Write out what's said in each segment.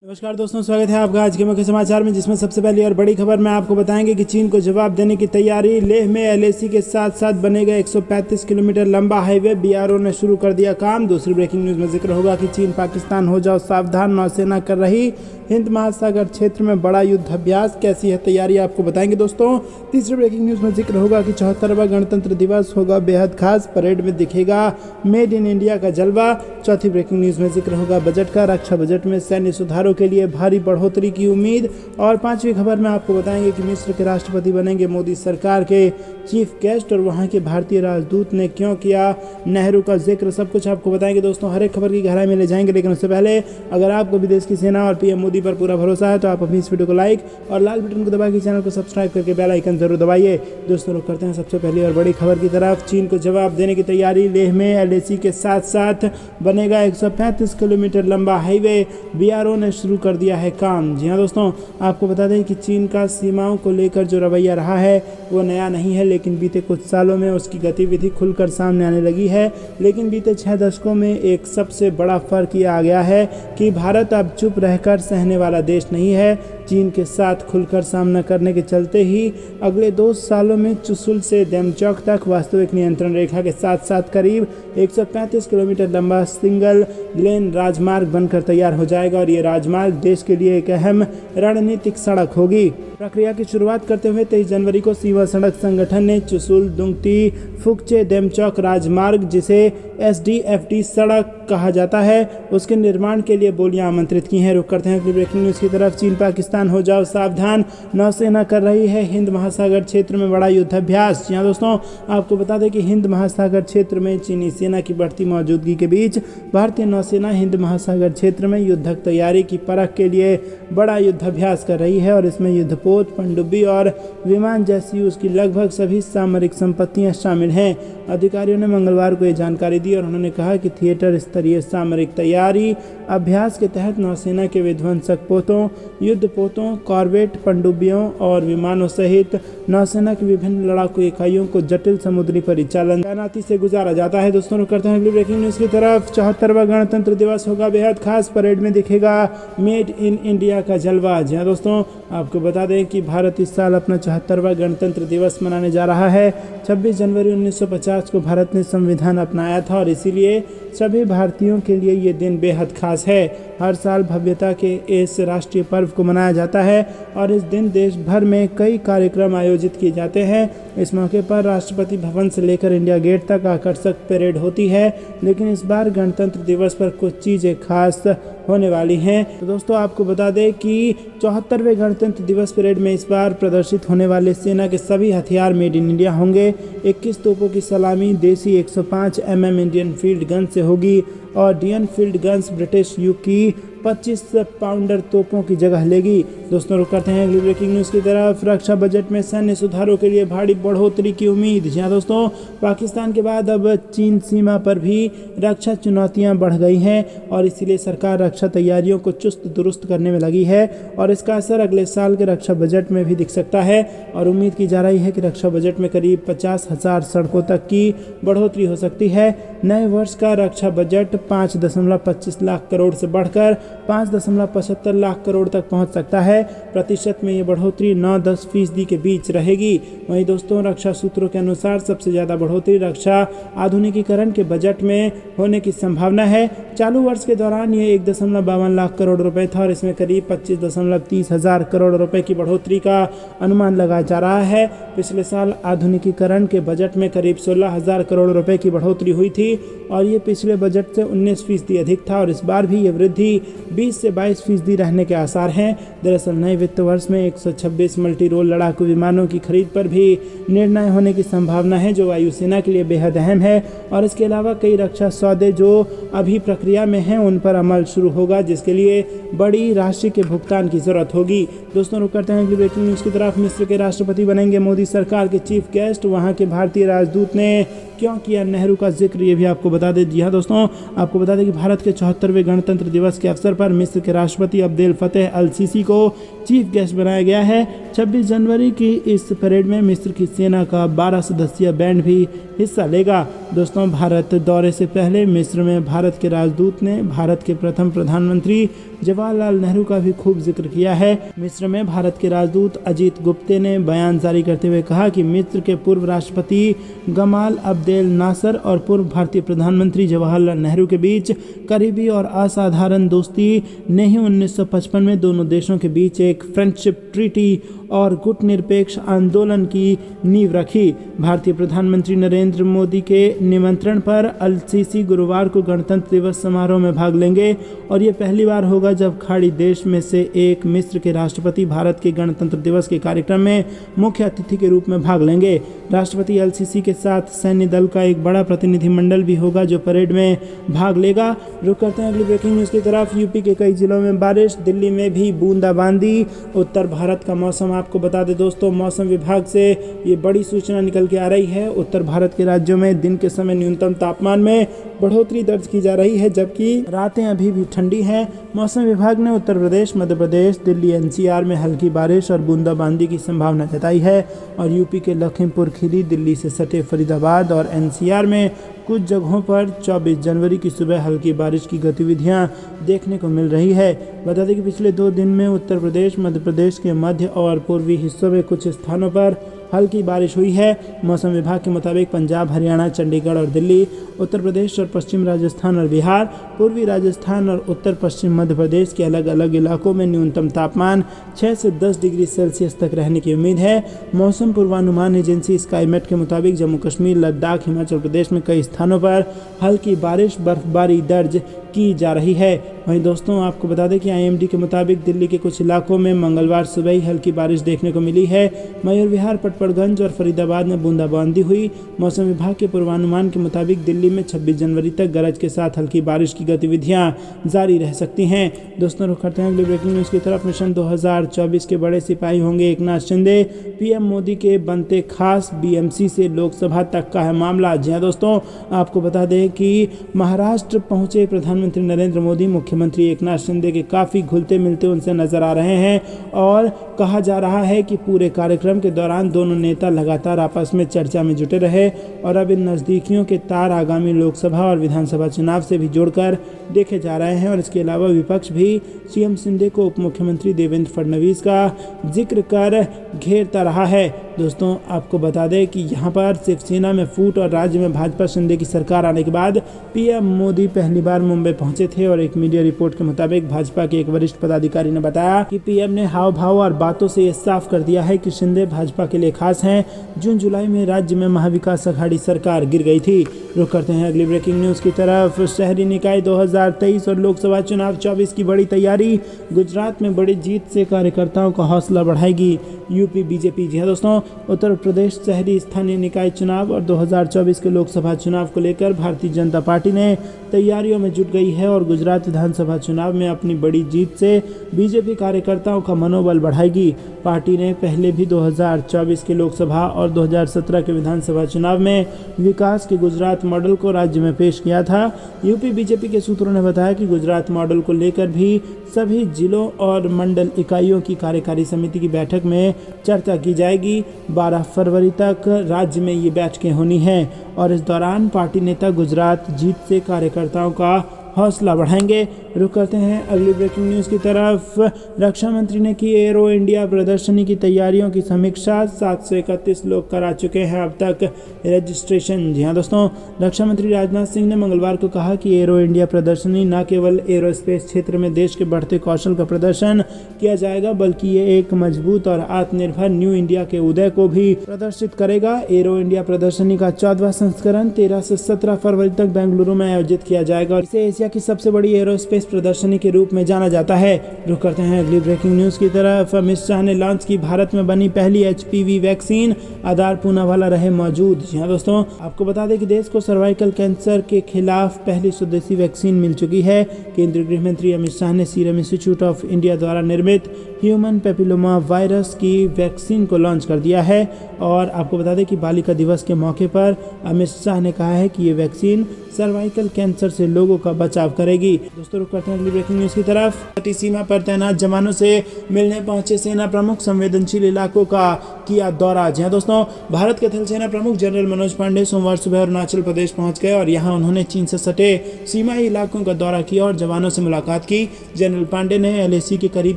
नमस्कार दोस्तों, स्वागत है आपका आज के मुख्य समाचार में, जिसमें सबसे पहली और बड़ी खबर में आपको बताएंगे कि चीन को जवाब देने की तैयारी। लेह में एलएसी के साथ साथ बनेगा 135 किलोमीटर लंबा हाईवे, बीआरओ ने शुरू कर दिया काम। दूसरी ब्रेकिंग न्यूज में जिक्र होगा कि चीन पाकिस्तान हो जाओ सावधान, नौसेना कर रही हिंद महासागर क्षेत्र में बड़ा युद्ध अभ्यास, कैसी है तैयारी आपको बताएंगे दोस्तों। तीसरी ब्रेकिंग न्यूज में जिक्र होगा कि 74वां गणतंत्र दिवस होगा बेहद खास, परेड में दिखेगा मेड इन इंडिया का जलवा। चौथी ब्रेकिंग न्यूज में जिक्र होगा बजट का, रक्षा बजट में सैन्य सुधारों के लिए भारी बढ़ोतरी की उम्मीद। और पांचवी खबर में आपको बताएंगे कि मिस्र के राष्ट्रपति बनेंगे मोदी सरकार के चीफ गेस्ट, और वहां के भारतीय राजदूत ने क्यों किया नेहरू का जिक्र, सब कुछ आपको बताएंगे दोस्तों। हर एक खबर की गहराई में ले जाएंगे, लेकिन उससे पहले अगर आपको भी देश की सेना और पीएम मोदी पर पूरा भरोसा है तो आप अपनी इस वीडियो को लाइक और लाल बटन को दबा के चैनल को सब्सक्राइब करके बेल आइकन जरूर दबाइए। दोस्तों रुक करते हैं सबसे पहली और बड़ी खबर की तरफ। चीन को जवाब देने की तैयारी। लेह में एलएसी के साथ साथ बनेगा 135 किलोमीटर लंबा हाईवे, बीआरओ ने शुरू कर दिया है काम। जी हाँ दोस्तों, आपको बता दें कि चीन का सीमाओं को लेकर जो रवैया रहा है वो नया नहीं है, लेकिन बीते कुछ सालों में उसकी गतिविधि खुलकर सामने आने लगी है। लेकिन बीते 6 दशकों में एक सबसे बड़ा फर्क ये आ गया है कि भारत अब चुप रहकर सहने वाला देश नहीं है। चीन के साथ खुलकर सामना करने के चलते ही अगले 2 सालों में चुशुल से देमचौक तक वास्तविक नियंत्रण रेखा के साथ साथ करीब 135 किलोमीटर लंबा सिंगल लेन राजमार्ग बनकर तैयार हो जाएगा, और ये राजमार्ग देश के लिए एक अहम रणनीतिक सड़क होगी। प्रक्रिया की शुरुआत करते हुए 23 जनवरी को सीमा सड़क संगठन ने चुशुल दुंगती फुकचे देमचौक राजमार्ग, जिसे एसडीएफडी सड़क कहा जाता है, उसके निर्माण के लिए बोलियां आमंत्रित की हैं। रुक करते हैं अगली ब्रेकिंग न्यूज की तरफ। चीन पाकिस्तान हो जाओ सावधान, नौसेना कर रही है हिंद महासागर क्षेत्र में बड़ा युद्धाभ्यास। यहाँ दोस्तों आपको बता दें कि हिंद महासागर क्षेत्र में चीनी सेना की बढ़ती मौजूदगी के बीच भारतीय नौसेना हिंद महासागर क्षेत्र में युद्धक तैयारी की परख के लिए बड़ा युद्धाभ्यास कर रही है, और इसमें युद्धपोत, पनडुब्बी और विमान जैसी उसकी लगभग सभी सामरिक संपत्तियां शामिल हैं। अधिकारियों ने मंगलवार को ये जानकारी दी, और उन्होंने कहा कि थिएटर स्तरीय सामरिक तैयारी अभ्यास के तहत नौसेना के विध्वंसक पोतों, युद्धपोतों, कॉर्वेट, पनडुब्बियों और विमानों सहित नौसेना की विभिन्न लड़ाकू इकाइयों को जटिल समुद्री परिचालन तैनाती से गुजारा जाता है। दोस्तों रुक करते हैं अगली ब्रेकिंग न्यूज की तरफ। 74वां गणतंत्र दिवस होगा बेहद खास, परेड में दिखेगा मेड इन इंडिया का जलवा। जी हाँ दोस्तों, आपको बता दें कि भारत इस साल अपना 74वां गणतंत्र दिवस मनाने जा रहा है। 26 जनवरी 1950 को भारत ने संविधान अपनाया था, और इसीलिए सभी भारतीयों के लिए ये दिन बेहद खास है। हर साल भव्यता के इस राष्ट्रीय पर्व को मनाया जाता है, और इस दिन देश भर में कई कार्यक्रम आयोजित किए जाते हैं। इस मौके पर राष्ट्रपति भवन से लेकर इंडिया गेट तक आकर्षक परेड होती है, लेकिन इस बार गणतंत्र दिवस पर कुछ चीज़ें खास होने वाली हैं। तो दोस्तों आपको बता दें कि 74वें गणतंत्र दिवस परेड में इस बार प्रदर्शित होने वाले सेना के सभी हथियार मेड इन इंडिया होंगे। 21 तोपों की सलामी देसी 105 mm इंडियन फील्ड गन से होगी, और डीएन फील्ड गन्स ब्रिटिश युग की 25 पाउंडर तोपों की जगह लेगी। दोस्तों रुक करते हैं अगली ब्रेकिंग न्यूज़ की तरफ। रक्षा बजट में सैन्य सुधारों के लिए भारी बढ़ोतरी की उम्मीद। जी हाँ दोस्तों, पाकिस्तान के बाद अब चीन सीमा पर भी रक्षा चुनौतियां बढ़ गई हैं, और इसीलिए सरकार रक्षा तैयारियों को चुस्त दुरुस्त करने में लगी है, और इसका असर अगले साल के रक्षा बजट में भी दिख सकता है। और उम्मीद की जा रही है कि रक्षा बजट में करीब 50,000 सड़कों तक की बढ़ोतरी हो सकती है। नए वर्ष का रक्षा बजट 5.25 लाख करोड़ से बढ़कर 5.75 लाख करोड़ तक पहुंच सकता है। प्रतिशत में ये बढ़ोतरी 9-10% के बीच रहेगी। वहीं दोस्तों रक्षा सूत्रों के अनुसार सबसे ज़्यादा बढ़ोतरी रक्षा आधुनिकीकरण के बजट में होने की संभावना है। चालू वर्ष के दौरान ये 1.52 लाख करोड़ रुपए था, और इसमें करीब 25.30 हजार करोड़ रुपए की बढ़ोतरी का अनुमान लगाया जा रहा है। पिछले साल आधुनिकीकरण के बजट में करीब 16,000 करोड़ रुपए की बढ़ोतरी हुई थी, और ये पिछले बजट से 19% अधिक था, और इस बार भी ये वृद्धि 20 से 22% रहने के आसार हैं। दरअसल नए वित्त वर्ष में 126 मल्टी रोल लड़ाकू विमानों की खरीद पर भी निर्णय होने की संभावना है, जो वायुसेना के लिए बेहद अहम है। और इसके अलावा कई रक्षा सौदे जो अभी प्रक्रिया में हैं उन पर अमल शुरू होगा, जिसके लिए बड़ी राशि के भुगतान की जरूरत होगी। दोस्तों रुक करते हैं अगली ब्रेकिंग न्यूज़ की तरफ। मिस्र के राष्ट्रपति बनेंगे मोदी सरकार के चीफ गेस्ट, वहाँ के भारतीय राजदूत ने क्यों किया नेहरू का जिक्र, ये भी आपको बता दें। जी हाँ दोस्तों, आपको बता दें कि भारत के 74वें गणतंत्र दिवस के अवसर पर मिस्र के राष्ट्रपति अब्देल फतेह अल सीसी को चीफ गेस्ट बनाया गया है। 26 जनवरी की इस परेड में मिस्र की सेना का 12 सदस्यीय बैंड भी हिस्सा लेगा। दोस्तों, भारत दौरे से पहले मिस्र में भारत के राजदूत ने भारत के प्रथम प्रधानमंत्री जवाहरलाल नेहरू का भी खूब जिक्र किया है। मिस्र में भारत के राजदूत अजीत गुप्ते ने बयान जारी करते हुए कहा कि मिस्र के पूर्व राष्ट्रपति गमाल अब्देल नासर और पूर्व भारतीय प्रधानमंत्री जवाहरलाल नेहरू के बीच करीबी और असाधारण दोस्ती ने ही 1955 में दोनों देशों के बीच एक फ्रेंडशिप ट्रीटी और गुटनिरपेक्ष आंदोलन की नींव रखी। भारतीय प्रधानमंत्री नरेंद्र मोदी के निमंत्रण पर अल सीसी गुरुवार को गणतंत्र दिवस समारोह में भाग लेंगे और ये पहली बार होगा जब खाड़ी देश में से एक मिस्र के राष्ट्रपति भारत के गणतंत्र दिवस के कार्यक्रम में मुख्य अतिथि के रूप में भाग लेंगे। राष्ट्रपति अल सीसी के साथ सैन्य दल का एक बड़ा प्रतिनिधिमंडल भी होगा जो परेड में भाग लेगा। रुक करते हैं अगली ब्रेकिंग न्यूज़ की तरफ। यूपी के कई जिलों में बारिश, दिल्ली में भी बूंदाबांदी। उत्तर भारत का मौसम आपको बता दें दोस्तों, मौसम विभाग से ये बड़ी सूचना निकल के आ रही है। उत्तर भारत के राज्यों में दिन के समय न्यूनतम तापमान में बढ़ोतरी दर्ज की जा रही है, जबकि रातें अभी भी ठंडी हैं। मौसम विभाग ने उत्तर प्रदेश, मध्य प्रदेश, दिल्ली, एनसीआर में हल्की बारिश और बूंदाबांदी की संभावना जताई है और यूपी के लखीमपुर खीरी, दिल्ली से सटे फरीदाबाद और एनसीआर में कुछ जगहों पर 24 जनवरी की सुबह हल्की बारिश की गतिविधियां देखने को मिल रही है। बता दें कि पिछले 2 दिन में उत्तर प्रदेश, मध्य प्रदेश के मध्य और पूर्वी हिस्सों में कुछ स्थानों पर हल्की बारिश हुई है। मौसम विभाग के मुताबिक पंजाब, हरियाणा, चंडीगढ़ और दिल्ली, उत्तर प्रदेश और पश्चिम राजस्थान और बिहार, पूर्वी राजस्थान और उत्तर पश्चिम मध्य प्रदेश के अलग अलग इलाकों में न्यूनतम तापमान 6 से 10 डिग्री सेल्सियस तक रहने की उम्मीद है। मौसम पूर्वानुमान एजेंसी स्काईमेट के मुताबिक जम्मू कश्मीर, लद्दाख, हिमाचल प्रदेश में कई स्थानों पर हल्की बारिश, बर्फबारी दर्ज की जा रही है। वहीं दोस्तों, आपको बता दें कि आईएमडी के मुताबिक दिल्ली के कुछ इलाकों में मंगलवार सुबह ही हल्की बारिश देखने को मिली है। मयूर विहार, पटपड़गंज और फरीदाबाद में बूंदाबांदी हुई। मौसम विभाग के पूर्वानुमान के मुताबिक दिल्ली में 26 जनवरी तक गरज के साथ हल्की बारिश की गतिविधियां जारी रह सकती हैं। दोस्तों, रुक करते हैं अगली ब्रेकिंग न्यूज़ की तरफ। मिशन 2024 के बड़े सिपाही होंगे एकनाथ शिंदे, पीएम मोदी के बनते खास, बीएमसी से लोकसभा तक का है मामला। जी हाँ दोस्तों, आपको बता दें कि महाराष्ट्र पहुंचे प्रधानमंत्री नरेंद्र मोदी मुख्यमंत्री एकनाथ शिंदे के काफ़ी घुलते मिलते उनसे नजर आ रहे हैं और कहा जा रहा है कि पूरे कार्यक्रम के दौरान दोनों नेता लगातार आपस में चर्चा में जुटे रहे और अब इन नज़दीकियों के तार आगामी लोकसभा और विधानसभा चुनाव से भी जोड़कर देखे जा रहे हैं। और इसके अलावा विपक्ष भी सीएम शिंदे को उप मुख्यमंत्री देवेंद्र फडणवीस का जिक्र कर घेरता रहा है। दोस्तों, आपको बता दें कि यहाँ पर शिवसेना में फूट और राज्य में भाजपा शिंदे की सरकार आने के बाद पीएम मोदी पहली बार मुंबई पहुंचे थे और एक मीडिया रिपोर्ट के मुताबिक भाजपा के एक वरिष्ठ पदाधिकारी ने बताया कि पीएम ने हाव भाव और बातों से ये साफ कर दिया है कि शिंदे भाजपा के लिए खास हैं। जून जुलाई में राज्य में महाविकास अघाड़ी सरकार गिर गई थी। रुक करते हैं अगली ब्रेकिंग न्यूज़ की तरफ। शहरी निकाय 2023 और लोकसभा चुनाव 24 की बड़ी तैयारी। गुजरात में बड़ी जीत से कार्यकर्ताओं का हौसला बढ़ाएगी यूपी बीजेपी। जी हाँ दोस्तों, उत्तर प्रदेश शहरी स्थानीय निकाय चुनाव और 2024 के लोकसभा चुनाव को लेकर भारतीय जनता पार्टी ने तैयारियों में जुट गई है और गुजरात विधानसभा चुनाव में अपनी बड़ी जीत से बीजेपी कार्यकर्ताओं का मनोबल बढ़ाएगी। पार्टी ने पहले भी 2024 के लोकसभा और 2017 के विधानसभा चुनाव में विकास के गुजरात मॉडल को राज्य में पेश किया था। यूपी बीजेपी के सूत्रों ने बताया कि गुजरात मॉडल को लेकर भी सभी जिलों और मंडल इकाइयों की कार्यकारी समिति की बैठक में चर्चा की जाएगी। 12 फरवरी तक राज्य में ये बैठकें होनी हैं और इस दौरान पार्टी नेता गुजरात जीत से कार्यकर्ताओं का हौसला बढ़ाएंगे। रुक करते हैं अगली ब्रेकिंग न्यूज़ की तरफ। रक्षा मंत्री ने की एरो इंडिया प्रदर्शनी की तैयारियों की समीक्षा। 731 लोग करा चुके हैं अब तक रजिस्ट्रेशन। जी हाँ दोस्तों, रक्षा मंत्री राजनाथ सिंह ने मंगलवार को कहा कि एरो इंडिया प्रदर्शनी न केवल एरोस्पेस क्षेत्र में देश के बढ़ते कौशल का प्रदर्शन किया जाएगा, बल्कि ये एक मजबूत और आत्मनिर्भर न्यू इंडिया के उदय को भी प्रदर्शित करेगा। एरो इंडिया प्रदर्शनी का 14वां संस्करण 13 से 17 फरवरी तक बेंगलुरु में आयोजित किया जाएगा और इसे एशिया की सबसे बड़ी एरोस्पेस प्रदर्शनी के रूप में जाना जाता है। रुक करते हैं अगली ब्रेकिंग न्यूज़ की तरफ। अमित शाह ने लॉन्च की भारत में बनी पहली HPV वैक्सीन। आधार पूनावाला रहे मौजूद। जी हाँ दोस्तों, आपको बता दें कि देश को सर्वाइकल कैंसर के खिलाफ पहली स्वदेशी वैक्सीन मिल चुकी है। केंद्रीय गृह मंत्री अमित शाह ने सीरम इंस्टीट्यूट ऑफ इंडिया द्वारा निर्मित ह्यूमन पेपिलोमा वायरस की वैक्सीन को लॉन्च कर दिया है। और आपको बता दें कि बालिका दिवस के मौके पर अमित शाह ने कहा है कि ये वैक्सीन सर्वाइकल कैंसर से लोगों का बचाव करेगी। दोस्तों रुक करते हैं अगली ब्रेकिंग न्यूज की तरफ। सीमा पर तैनात जवानों से मिलने पहुंचे सेना प्रमुख, संवेदनशील इलाकों का किया दौरा। जी हाँ दोस्तों, भारत के थल सेना प्रमुख जनरल मनोज पांडे सोमवार सुबह अरुणाचल प्रदेश पहुंच गए और यहां उन्होंने चीन से सटे सीमाई इलाकों का दौरा किया और जवानों से मुलाकात की। जनरल पांडे ने LAC के करीब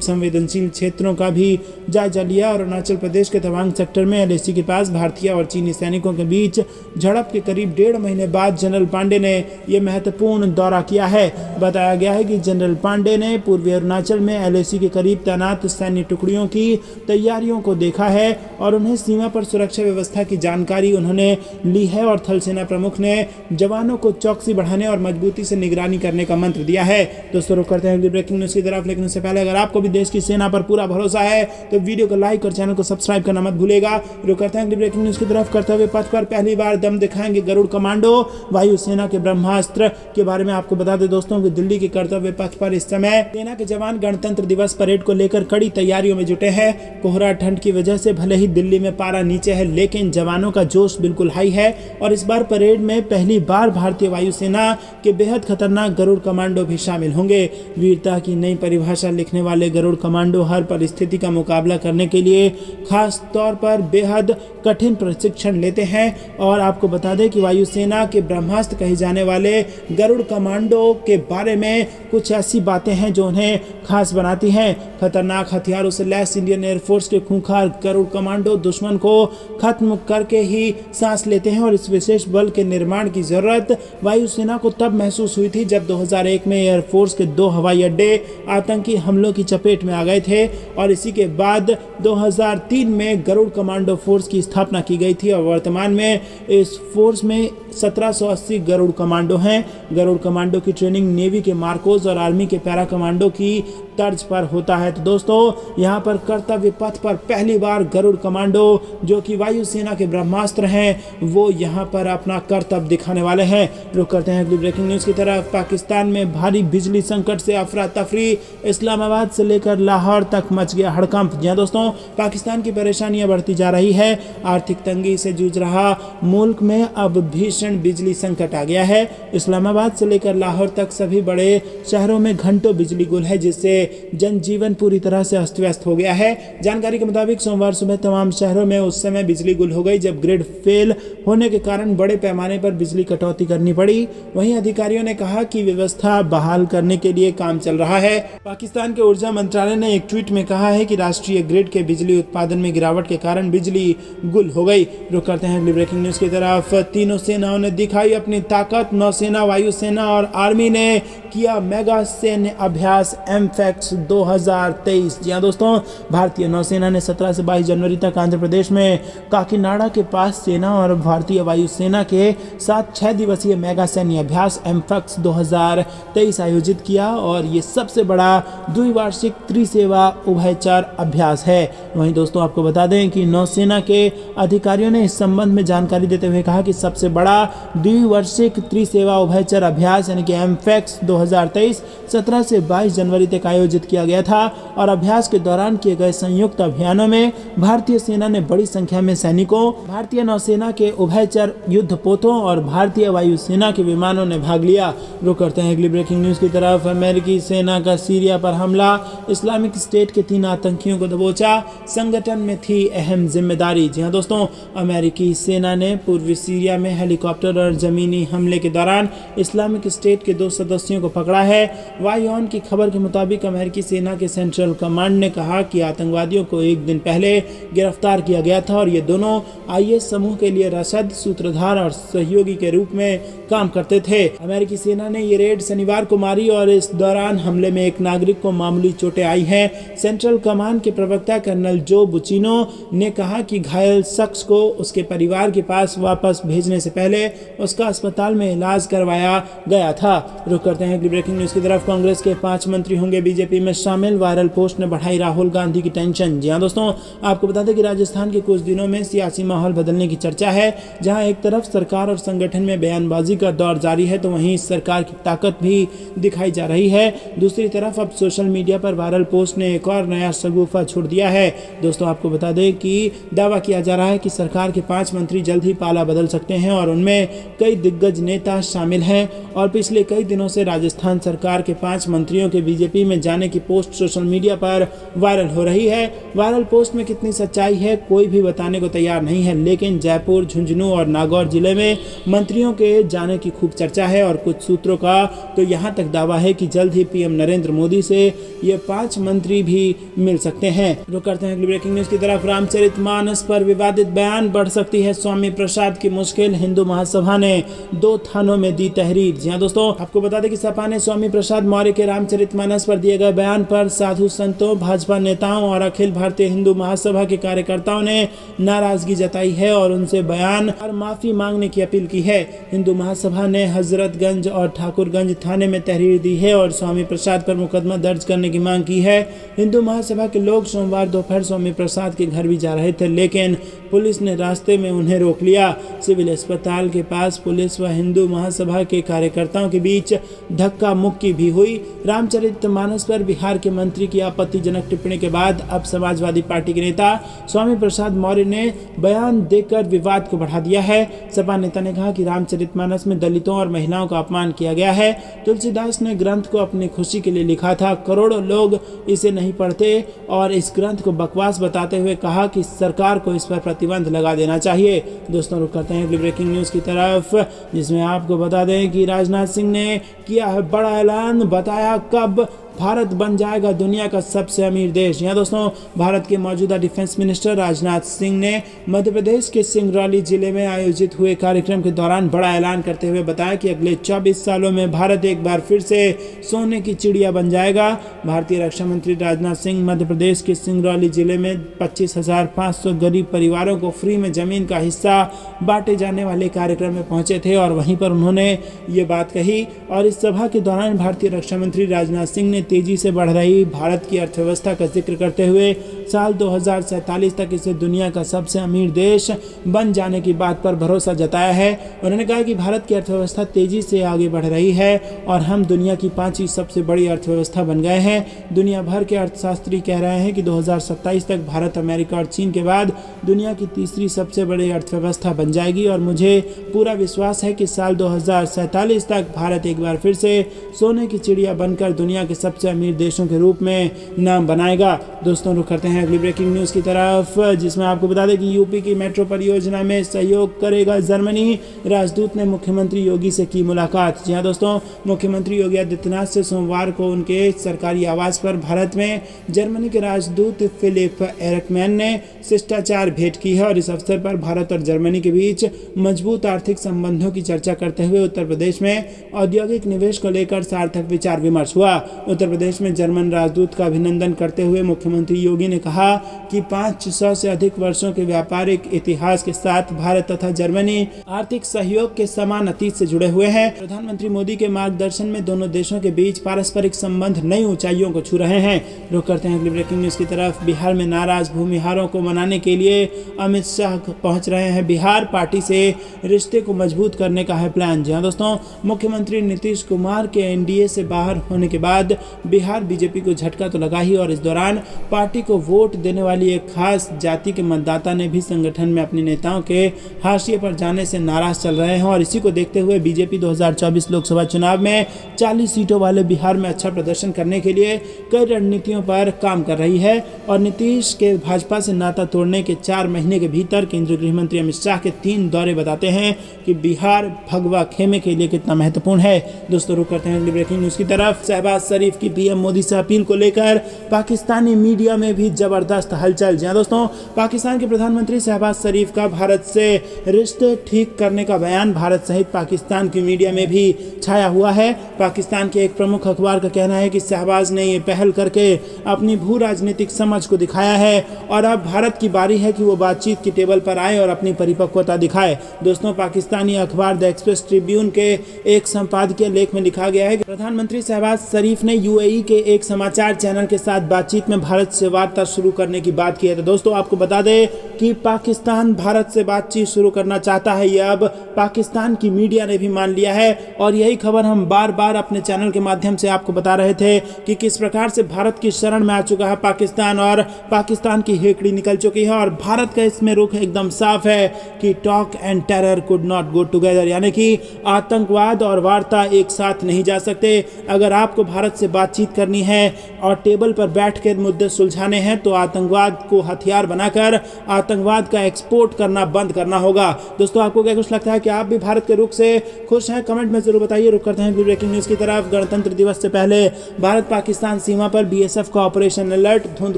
संवेदनशील क्षेत्रों का भी जायजा लिया और अरुणाचल प्रदेश के तवांग सेक्टर में LAC के पास भारतीय और चीनी सैनिकों के बीच झड़प के करीब 1.5 महीने बाद जनरल पांडे ने ये महत्वपूर्ण दौरा किया है। बताया गया है कि जनरल पांडे ने पूर्वी अरुणाचल में LAC के करीब तैनात सैन्य टुकड़ियों की तैयारियों को देखा है और उन्हें सीमा पर सुरक्षा व्यवस्था की जानकारी उन्होंने ली है और थल सेना प्रमुख ने जवानों को चौकसी बढ़ाने और मजबूती से निगरानी करने का मंत्र दिया है। दोस्तों रुक करते हैं अगली ब्रेकिंग न्यूज की तरफ, लेकिन उससे पहले अगर आपको भी देश की सेना पर पूरा भरोसा है तो वीडियो को लाइक और चैनल को सब्सक्राइब करना मत भूलेगा। रुक करते हैं अगली ब्रेकिंग न्यूज की तरफ। कर्तव्य पथ पर पहली बार दम दिखाएंगे गरुड़ कमांडो, वायुसेना के ब्रह्मास्त्र के बारे में आपको बता दें दोस्तों कि दिल्ली के कर्तव्य पथ पर इस समय सेना के जवान गणतंत्र दिवस परेड को लेकर कड़ी तैयारियों में जुटे हैं। कोहरा ठंड की वजह से भले ही दिल्ली में पारा नीचे है, लेकिन जवानों का जोश बिल्कुल हाई है और इस बार परेड में पहली बार भारतीय वायुसेना के बेहद खतरनाक गरुड़ कमांडो भी शामिल होंगे। वीरता की नई परिभाषा लिखने वाले गरुड़ कमांडो हर परिस्थिति का मुकाबला करने के लिए खास तौर पर बेहद कठिन प्रशिक्षण लेते हैं। और आपको बता दें कि वायुसेना के ब्रह्मास्त्र कहे जाने वाले गरुड़ कमांडो के बारे में कुछ ऐसी बातें हैं जो उन्हें खास बनाती हैं। खतरनाक हथियारों से लैस इंडियन एयरफोर्स के खूंखार गरुड़ कमांडो दुश्मन को खत्म करके ही सांस लेते हैं और इस विशेष बल के निर्माण की जरूरत वायुसेना को तब महसूस हुई थी जब 2001 में एयरफोर्स के 2 हवाई अड्डे आतंकी हमलों की चपेट में आ गए थे और इसी के बाद 2003 में गरुड़ कमांडो फोर्स की स्थापना की गई थी और वर्तमान में इस फोर्स में 1780 गरुड़ कमांडो हैं। गरुड़ कमांडो की ट्रेनिंग नेवी के मार्कोस और आर्मी के पैरा कमांडो की तर्ज पर होता है। तो दोस्तों यहाँ पर कर्तव्य पथ पर पहली बार गरुड़ कमांडो जो कि वायुसेना के ब्रह्मास्त्र हैं वो यहाँ पर अपना कर्तव्य दिखाने वाले हैं। रुक करते हैं अगली ब्रेकिंग न्यूज की तरफ। पाकिस्तान में भारी बिजली संकट से अफरा तफरी, इस्लामाबाद से लेकर लाहौर तक मच गया हड़कंप। जी दोस्तों, पाकिस्तान की परेशानियां बढ़ती जा रही है। आर्थिक तंगी से जूझ रहा मुल्क में अब भीषण बिजली संकट आ गया है। इस्लामाबाद से लेकर लाहौर तक सभी बड़े शहरों में घंटों बिजली गुल है जिससे जनजीवन पूरी तरह से अस्त व्यस्त हो गया है। जानकारी के मुताबिक सोमवार सुबह तमाम शहरों में उस समय बिजली गुल हो गई जब ग्रिड फेल होने के कारण बड़े पैमाने पर बिजली कटौती करनी पड़ी। वहीं अधिकारियों ने कहा कि व्यवस्था बहाल करने के लिए काम चल रहा है। पाकिस्तान के ऊर्जा मंत्रालय ने एक ट्वीट में कहा है कि राष्ट्रीय ग्रिड के बिजली उत्पादन में गिरावट के कारण बिजली गुल हो गई। रुक करते हैं अगली ब्रेकिंग न्यूज की तरफ। तीनों सेनाओं ने दिखाई अपनी ताकत। नौसेना, वायुसेना और आर्मी ने किया मेगा सैन्य अभ्यास एमफैक्स 2023। जी हाँ दोस्तों, भारतीय नौसेना ने 17 से 22 जनवरी तक आंध्र प्रदेश में काकीनाडा के पास सेना और भारतीय वायुसेना के साथ 6 दिवसीय मेगा सैन्य अभ्यास एमफैक्स 2023 आयोजित किया और ये सबसे बड़ा द्विवार्षिक त्रिसेवा उभयचर अभ्यास है। वहीं दोस्तों आपको बता दें कि नौसेना के अधिकारियों ने इस संबंध में जानकारी देते हुए कहा कि सबसे बड़ा द्विवार्षिक त्रिसेवा उभयचर अभ्यास यानी कि एमफैक्स 2023 17 से 22 जनवरी तक आयोजित किया गया था और अभ्यास के दौरान किए गए संयुक्त अभियानों में भारतीय सेना ने बड़ी संख्या में सैनिकों, भारतीय नौसेना के उभयचर युद्धपोतों और भारतीय वायुसेना के विमानों ने भाग लिया। रुक करते हैं अगली ब्रेकिंग न्यूज की तरफ। अमेरिकी सेना का सीरिया पर हमला, इस्लामिक स्टेट के 3 आतंकियों को दबोचा, संगठन में थी अहम जिम्मेदारी। जी हाँ दोस्तों, अमेरिकी सेना ने पूर्वी सीरिया में हेलीकॉप्टर और जमीनी हमले के दौरान इस्लामिक स्टेट के 2 सदस्यों को पकड़ा है। वायुयान की खबर के मुताबिक अमेरिकी सेना के सेंट्रल कमांड ने कहा कि आतंकवादियों को एक दिन पहले गिरफ्तार किया गया था और ये दोनों IS समूह के लिए रसद, सूत्रधार और सहयोगी के रूप में काम करते थे। अमेरिकी सेना ने ये रेड शनिवार को मारी और इस दौरान हमले में एक नागरिक को मामूली चोटें आई हैं। सेंट्रल कमांड के प्रवक्ता कर्नल जो बुचिनो ने कहा कि घायल शख्स को उसके परिवार के पास वापस भेजने से पहले उसका अस्पताल में इलाज करवाया गया था। रुक करते हैं अगली ब्रेकिंग न्यूज की तरफ। कांग्रेस के 5 मंत्री होंगे बीजेपी बीजेपी में शामिल, वायरल पोस्ट ने बढ़ाई राहुल गांधी की टेंशन। जी हाँ दोस्तों, आपको बता दें कि राजस्थान के कुछ दिनों में सियासी माहौल बदलने की चर्चा है। जहां एक तरफ सरकार और संगठन में बयानबाजी का दौर जारी है, तो वहीं सरकार की ताकत भी दिखाई जा रही है। दूसरी तरफ अब सोशल मीडिया पर वायरल पोस्ट ने एक और नया शगुफा छोड़ दिया है। दोस्तों, आपको बता दें कि दावा किया जा रहा है कि सरकार के 5 मंत्री जल्द ही पाला बदल सकते हैं और उनमें कई दिग्गज नेता शामिल हैं। और पिछले कई दिनों से राजस्थान सरकार के 5 मंत्रियों के बीजेपी में जाने की पोस्ट सोशल मीडिया पर वायरल हो रही है। वायरल पोस्ट में कितनी सच्चाई है कोई भी बताने को तैयार नहीं है, लेकिन जयपुर, झुंझुनू और नागौर जिले में मंत्रियों के जाने की खूब चर्चा है। और कुछ सूत्रों का तो यहाँ तक दावा है कि जल्द ही पीएम नरेंद्र मोदी से ये 5 मंत्री भी मिल सकते हैं। रुक करते हैं अगली ब्रेकिंग न्यूज की तरफ। रामचरितमानस पर विवादित बयान, बढ़ सकती है स्वामी प्रसाद की मुश्किल, हिंदू महासभा ने 2 थानों में दी तहरीर। जी हाँ दोस्तों, आपको बता दें कि सपा ने स्वामी प्रसाद मौर्य के रामचरितमानस पर दिए गए बयान पर साधु संतों, भाजपा नेताओं और अखिल भारतीय हिंदू महासभा के कार्यकर्ताओं ने नाराजगी जताई है और उनसे बयान और माफी मांगने की अपील की है। हिंदू महासभा ने हजरतगंज और ठाकुरगंज थाने में तहरीर दी है और स्वामी प्रसाद पर मुकदमा दर्ज करने की मांग की है। हिंदू महासभा के लोग सोमवार दोपहर स्वामी प्रसाद के घर भी जा रहे थे, लेकिन पुलिस ने रास्ते में उन्हें रोक लिया। सिविल अस्पताल के पास पुलिस व हिंदू महासभा के कार्यकर्ताओं के बीच धक्का मुक्की भी हुई। रामचरितमानस पर बिहार के मंत्री की आपत्तिजनक टिप्पणी के बाद अब समाजवादी पार्टी के नेता स्वामी प्रसाद मौर्य ने बयान देकर विवाद को बढ़ा दिया है। सपा नेता ने कहा कि रामचरितमानस में दलितों और महिलाओं का अपमान किया गया है। तुलसीदास ने ग्रंथ को अपनी खुशी के लिए लिखा था, करोड़ों लोग इसे नहीं पढ़ते और इस ग्रंथ को बकवास बताते हुए कहा कि सरकार को इस पर प्रतिबंध लगा देना चाहिए। दोस्तों, रुक करते हैं अगली ब्रेकिंग न्यूज की तरफ, जिसमें आपको बता दें कि राजनाथ सिंह ने किया है बड़ा ऐलान, बताया कब भारत बन जाएगा दुनिया का सबसे अमीर देश। यहाँ दोस्तों, भारत के मौजूदा डिफेंस मिनिस्टर राजनाथ सिंह ने मध्य प्रदेश के सिंगरौली जिले में आयोजित हुए कार्यक्रम के दौरान बड़ा ऐलान करते हुए बताया कि अगले 24 सालों में भारत एक बार फिर से सोने की चिड़िया बन जाएगा। भारतीय रक्षा मंत्री राजनाथ सिंह मध्य प्रदेश के सिंगरौली जिले में 25,500 गरीब परिवारों को फ्री में जमीन का हिस्सा बांटे जाने वाले कार्यक्रम में पहुंचे थे और वहीं पर उन्होंने ये बात कही। और इस सभा के दौरान भारतीय रक्षा मंत्री राजनाथ सिंह ने तेजी से बढ़ रही भारत की अर्थव्यवस्था का जिक्र करते हुए साल 2047 तक इसे दुनिया का सबसे अमीर देश बन जाने की बात पर भरोसा जताया है। उन्होंने कहा कि भारत की अर्थव्यवस्था तेजी से आगे बढ़ रही है और हम दुनिया की 5वीं सबसे बड़ी अर्थव्यवस्था बन गए हैं। दुनिया भर के अर्थशास्त्री कह रहे हैं कि 2027 तक भारत अमेरिका और चीन के बाद दुनिया की 3री सबसे बड़ी अर्थव्यवस्था बन जाएगी और मुझे पूरा विश्वास है कि साल 2047 तक भारत एक बार फिर से सोने की चिड़िया बनकर दुनिया के सबसे अमीर देशों के रूप में नाम बनाएगा। दोस्तों, रुक करते हैं अगली ब्रेकिंग न्यूज की तरफ, जिसमें आपको बता दें कि यूपी की मेट्रो परियोजना में सहयोग करेगा जर्मनी। राजदूत ने मुख्यमंत्री योगी से की मुलाकात। जी हाँ दोस्तों, मुख्यमंत्री योगी आदित्यनाथ से सोमवार को उनके सरकारी आवास पर भारत में जर्मनी के राजदूत फिलिप एरकमैन ने शिष्टाचार भेंट की है और इस अवसर पर भारत और जर्मनी के बीच मजबूत आर्थिक संबंधों की चर्चा करते हुए उत्तर प्रदेश में औद्योगिक निवेश को लेकर सार्थक विचार विमर्श हुआ। उत्तर प्रदेश में जर्मन राजदूत का अभिनंदन करते हुए मुख्यमंत्री योगी ने कहा कि 500 से अधिक वर्षों के व्यापारिक इतिहास के साथ भारत तथा जर्मनी आर्थिक सहयोग के समान अतीत से जुड़े हुए हैं। प्रधानमंत्री मोदी के मार्गदर्शन में दोनों देशों के बीच पारस्परिक संबंध नई ऊंचाइयों को छू रहे हैं। रुक करते हैं अगली ब्रेकिंग न्यूज की तरफ। बिहार में नाराज भूमिहारों को मनाने के लिए अमित शाह पहुंच रहे हैं बिहार। पार्टी से रिश्ते को मजबूत करने का है प्लान। जी हाँ दोस्तों, मुख्यमंत्री नीतीश कुमार के एनडीए से बाहर होने के बाद बिहार बीजेपी को झटका तो लगा ही और इस दौरान पार्टी को वोट देने वाली एक खास जाति के मतदाता ने भी संगठन में अपने नेताओं के हाशिए पर जाने से नाराज चल रहे हैं। और इसी को देखते हुए बीजेपी 2024 लोकसभा चुनाव में 40 सीटों वाले बिहार में अच्छा प्रदर्शन करने के लिए कई रणनीतियों पर काम कर रही है। और नीतीश के भाजपा से नाता तोड़ने के 4 महीने के भीतर केंद्रीय गृह मंत्री अमित शाह के 3 दौरे बताते हैं कि बिहार भगवा खेमे के लिए कितना महत्वपूर्ण है। दोस्तों, रुक करते हैं अगली ब्रेकिंग न्यूज की तरफ। शहबाज शरीफ की पीएम मोदी से अपील को लेकर पाकिस्तानी मीडिया में भी जबरदस्त हलचल। जी हाँ दोस्तों, पाकिस्तान के प्रधानमंत्री शहबाज शरीफ का भारत से रिश्ते ठीक करने का बयान भारत सहित पाकिस्तान की मीडिया में भी छाया हुआ है। पाकिस्तान के एक प्रमुख अखबार का कहना है कि शहबाज ने ये पहल करके अपनी भू राजनीतिक समझ को दिखाया है और अब भारत की बारी है कि वो बातचीत की टेबल पर आए और अपनी परिपक्वता दिखाए। दोस्तों, पाकिस्तानी अखबार द एक्सप्रेस ट्रिब्यून के एक संपादकीय लेख में लिखा गया है कि प्रधानमंत्री शहबाज शरीफ ने यूएई के एक समाचार चैनल के साथ बातचीत में भारत से वार्ता शुरू करने की बात की है। तो दोस्तों, आपको बता दें कि पाकिस्तान भारत से बातचीत शुरू करना चाहता है। यह अब पाकिस्तान की मीडिया ने भी मान लिया है और यही खबर हम बार बार अपने चैनल के माध्यम से आपको बता रहे थे कि किस प्रकार से भारत की शरण में आ चुका है पाकिस्तान और पाकिस्तान की हेकड़ी निकल चुकी है और भारत का इसमें रुख एकदम साफ है कि talk and terror could not go together, यानी कि आतंकवाद और वार्ता एक साथ नहीं जा सकते। अगर आपको भारत से बातचीत करनी है और टेबल पर बैठकर मुद्दे सुलझाने हैं तो आतंकवाद को हथियार बनाकर आतंकवाद का एक्सपोर्ट करना बंद करना होगा। दोस्तों, आपको क्या कुछ लगता है कि आप भी भारत के रुख से खुश हैं? कमेंट में जरूर बताइए। रुक करते हैं ब्रेकिंग न्यूज की तरफ। गणतंत्र दिवस से पहले भारत पाकिस्तान सीमा पर बीएसएफ का ऑपरेशन अलर्ट, धुंध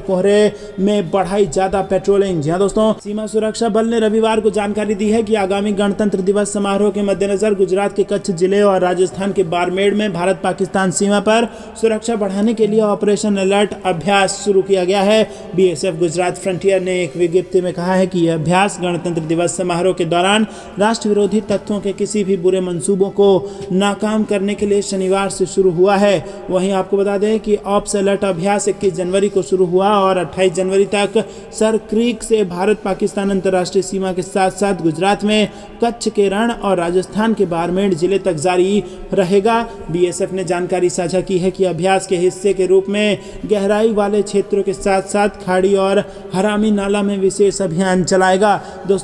कोहरे में बढ़ाई ज्यादा पेट्रोलिंग। जी हाँ दोस्तों, सीमा सुरक्षा बल ने रविवार को जानकारी दी है कि आगामी गणतंत्र दिवस समारोह के मद्देनजर गुजरात के कच्छ जिले और राजस्थान के बाड़मेर में भारत पाकिस्तान सीमा पर सुरक्षा बढ़ाने के लिए ऑपरेशन अलर्ट अभ्यास शुरू किया गया है। बीएसएफ गुजरात फ्रंटियर ने एक विज्ञप्ति में कहा है कि यह अभ्यास गणतंत्र दिवस समारोह के दौरान राष्ट्र विरोधी तत्वों के किसी भी बुरे मंसूबों को नाकाम करने के लिए शनिवार से शुरू हुआ है। वहीं आपको बता दें कि ऑप्स अलर्ट अभ्यास 21 जनवरी को शुरू हुआ और 28 जनवरी तक सर क्रीक से भारत पाकिस्तान अंतर्राष्ट्रीय सीमा के साथ साथ गुजरात में कच्छ के रण और राजस्थान के बाड़मेर जिले तक जारी रहेगा। बीएसएफ ने जानकारी साझा की है कि अभ्यास के हिस्से के रूप में गहराई वाले क्षेत्रों के साथ साथ खाड़ी और हरामी नाला में विशेष अभियान चलाएगा। दोस्तों,